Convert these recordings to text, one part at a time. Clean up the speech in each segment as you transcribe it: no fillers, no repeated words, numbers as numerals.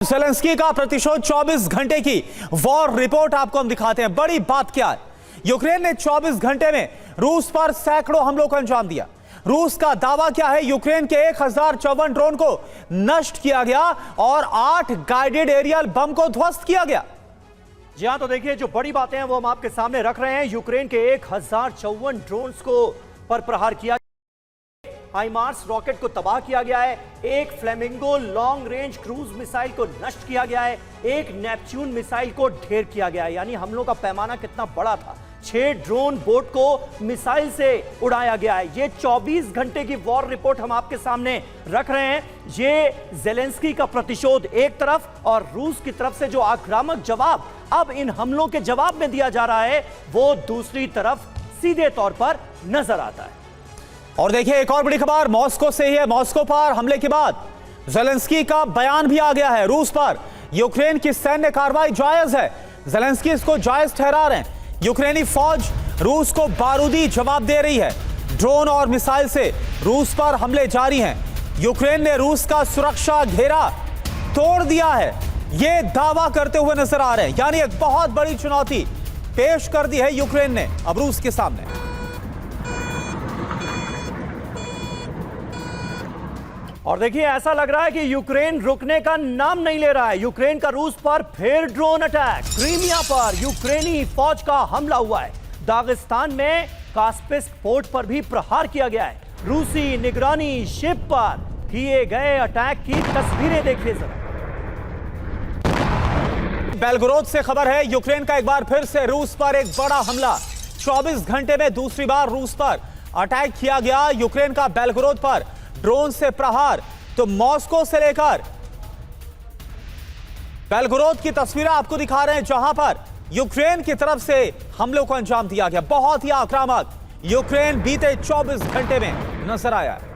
Zelensky का प्रतिशोध 24 घंटे की वॉर रिपोर्ट आपको हम दिखाते हैं। बड़ी बात क्या है, यूक्रेन ने 24 घंटे में रूस पर सैकड़ों हमलों को अंजाम दिया। रूस का दावा क्या है, यूक्रेन के 1054 ड्रोन को नष्ट किया गया और 8 गाइडेड एरियल बम को ध्वस्त किया गया। जी हां, तो देखिए जो बड़ी बातें हैं वो हम आपके सामने रख रहे हैं। यूक्रेन के 1054 ड्रोन्स को पर प्रहार किया, हाइमार्स रॉकेट को तबाह किया गया है, एक flamingo long range cruise missile को नष्ट किया गया है, एक नेपच्यून मिसाइल को ढेर किया गया है। यानी हमलों का पैमाना कितना बड़ा था। 6 ड्रोन बोट को मिसाइल से उड़ाया गया है। ये 24 घंटे की वॉर रिपोर्ट हम आपके सामने रख रहे हैं। ये ज़ेलेंस्की का प्रतिशोध एक तरफ और रूस की तरफ से जो आक्रामक जवाब अब इन हमलों के जवाब में दिया जा रहा है वो दूसरी तरफ सीधे तौर पर नजर आता है। और देखिए एक और बड़ी खबर मॉस्को से ही है। मॉस्को पर हमले के बाद ज़ेलेंस्की का बयान भी आ गया है। रूस पर यूक्रेन की सैन्य कार्रवाई जायज है, ज़ेलेंस्की इसको जायज ठहरा रहे हैं। यूक्रेनी फौज रूस को बारूदी जवाब दे रही है। ड्रोन और मिसाइल से रूस पर हमले जारी हैं। यूक्रेन ने रूस का सुरक्षा घेरा तोड़ दिया है, यह दावा करते हुए नजर आ रहे हैं। यानी एक बहुत बड़ी चुनौती पेश कर दी है यूक्रेन ने अब रूस के सामने। और देखिए ऐसा लग रहा है कि यूक्रेन रुकने का नाम नहीं ले रहा है। यूक्रेन का रूस पर फिर ड्रोन अटैक, क्रीमिया पर यूक्रेनी फौज का हमला हुआ है। दागिस्तान में कास्पिस्क पोर्ट पर भी प्रहार किया गया है। रूसी निगरानी शिप पर किए गए अटैक की तस्वीरें देखिए जरा। बेलगोरोद से खबर है, यूक्रेन का एक बार फिर से रूस पर एक बड़ा हमला। 24 घंटे में दूसरी बार रूस पर अटैक किया गया। यूक्रेन का बेलगोरोद पर ड्रोन से प्रहार। तो मॉस्को से लेकर बेलगोरोद की तस्वीरें आपको दिखा रहे हैं जहां पर यूक्रेन की तरफ से हमलों को अंजाम दिया गया। बहुत ही आक्रामक यूक्रेन बीते 24 घंटे में नजर आया है।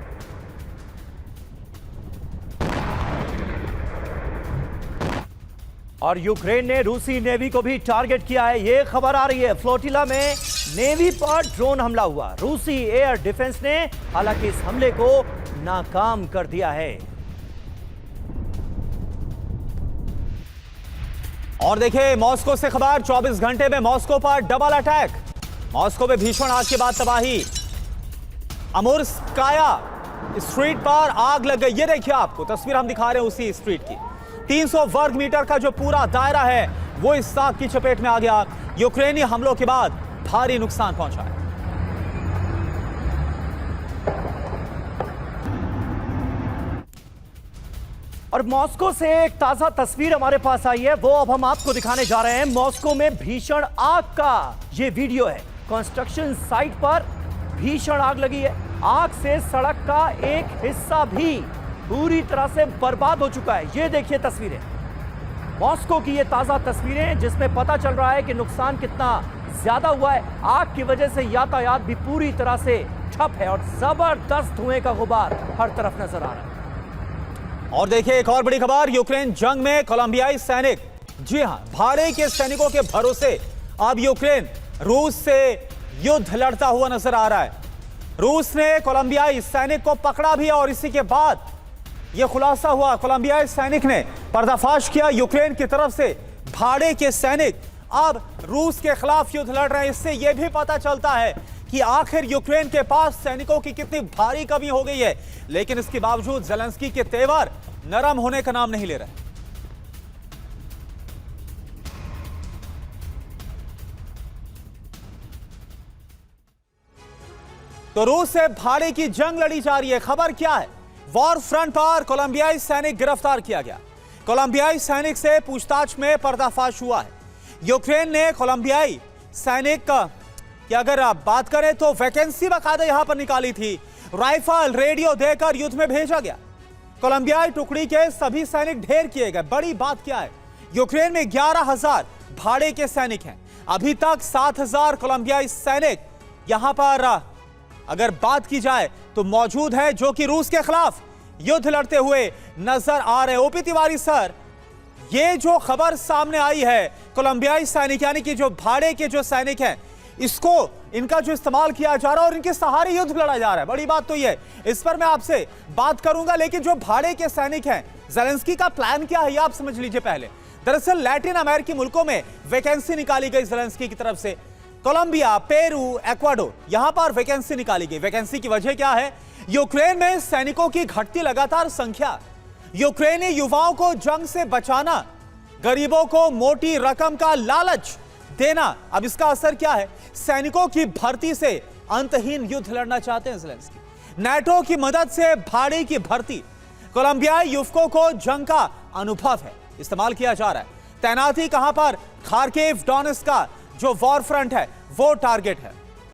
और यूक्रेन ने रूसी नेवी को भी टारगेट किया है। यह खबर आ रही है फ्लोटिला में नेवी पर ड्रोन हमला हुआ। रूसी एयर डिफेंस ने हालांकि इस हमले को नाकाम कर दिया है। और देखिए मॉस्को से खबर, 24 घंटे में मॉस्को पर डबल अटैक। मॉस्को में भीषण आग के बाद तबाही। अमूर्स्काया स्ट्रीट पर आग लग गई। ये देखिए आपको तस्वीर हम दिखा रहे हैं उसी स्ट्रीट की। 300 वर्ग मीटर का जो पूरा दायरा है वो इस आग की चपेट में आ गया। यूक्रेनी हमलों के बाद भारी नुकसान पहुंचा है। और मॉस्को से एक ताजा तस्वीर हमारे पास आई है, वो अब हम आपको दिखाने जा रहे हैं। मॉस्को में भीषण आग का ये वीडियो है। कंस्ट्रक्शन साइट पर भीषण आग लगी है। आग से सड़क का एक हिस्सा भी पूरी तरह से बर्बाद हो चुका है। ये देखिए तस्वीरें, मॉस्को की ये ताजा तस्वीरें जिसमें पता चल रहा है कि नुकसान कितना ज्यादा हुआ है। आग की वजह से यातायात भी पूरी तरह से ठप है और जबरदस्त धुएं का गुबार हर तरफ नजर आ रहा है। और देखिए एक और बड़ी खबर, यूक्रेन जंग में कोलंबियाई सैनिक, जी हां, भाड़े के सैनिकों के भरोसे अब यूक्रेन रूस से युद्ध लड़ता हुआ नजर आ रहा है। रूस ने कोलंबियाई सैनिक को पकड़ा भी और इसी के बाद यह खुलासा हुआ, कोलंबियाई सैनिक ने पर्दाफाश किया, यूक्रेन की तरफ से भाड़े के सैनिक अब रूस के खिलाफ युद्ध लड़ रहे हैं। इससे यह भी पता चलता है कि आखिर यूक्रेन के पास सैनिकों की कितनी भारी कमी हो गई है। लेकिन इसके बावजूद ज़ेलेंस्की के तेवर नरम होने का नाम नहीं ले रहे। तो रूस से भाड़े की जंग लड़ी जा रही है। खबर क्या है, वॉर फ्रंट पर कोलंबियाई सैनिक गिरफ्तार किया गया। कोलंबियाई सैनिक से पूछताछ में पर्दाफाश हुआ है। यूक्रेन ने कोलंबियाई सैनिक की अगर आप बात करें तो वैकेंसी बाकायदा यहां पर निकाली थी। राइफल रेडियो देकर युद्ध में भेजा गया। कोलंबियाई टुकड़ी के सभी सैनिक ढेर किए गए। बड़ी बात क्या है, यूक्रेन में 11,000 भाड़े के सैनिक हैं। अभी तक 7,000 कोलंबियाई सैनिक यहां पर अगर बात की जाए तो मौजूद है, जो कि रूस के खिलाफ युद्ध लड़ते हुए नजर आ रहे। ओपी तिवारी सर, ये जो खबर सामने आई है, कोलंबियाई सैनिक यानी कि जो भाड़े के जो सैनिक हैं, इसको इनका जो इस्तेमाल किया जा रहा है और इनके सहारे युद्ध लड़ा जा रहा है, बड़ी बात तो ये, इस पर मैं आपसे बात करूंगा। लेकिन जो भाड़े के सैनिक हैं जेलेंस्की का प्लान क्या है ये आप समझ लीजिए पहले। दरअसल लैटिन अमेरिकी मुल्कों में वैकेंसी निकाली गई जेलेंस्की की तरफ से। कोलंबिया, पेरू, एक्वाडोर, यहां पर वैकेंसी निकाली गई। वैकेंसी की वजह क्या है? यूक्रेन में सैनिकों की घटती लगातार संख्या, यूक्रेनी युवाओं को जंग से बचाना, गरीबों को मोटी रकम का लालच देना। अब इसका असर क्या है? सैनिकों की भर्ती से अंतहीन युद्ध लड़ना चाहते हैं जेलेंस्की। नाटो की मदद से भाड़ी की भर्ती, कोलंबियाई युवकों को जंग का अनुभव है, इस्तेमाल किया जा रहा है। तैनाती कहां पर? खार्किव, डोनेत्स्क का जो वॉर फ्रंट है वो टारगेट है।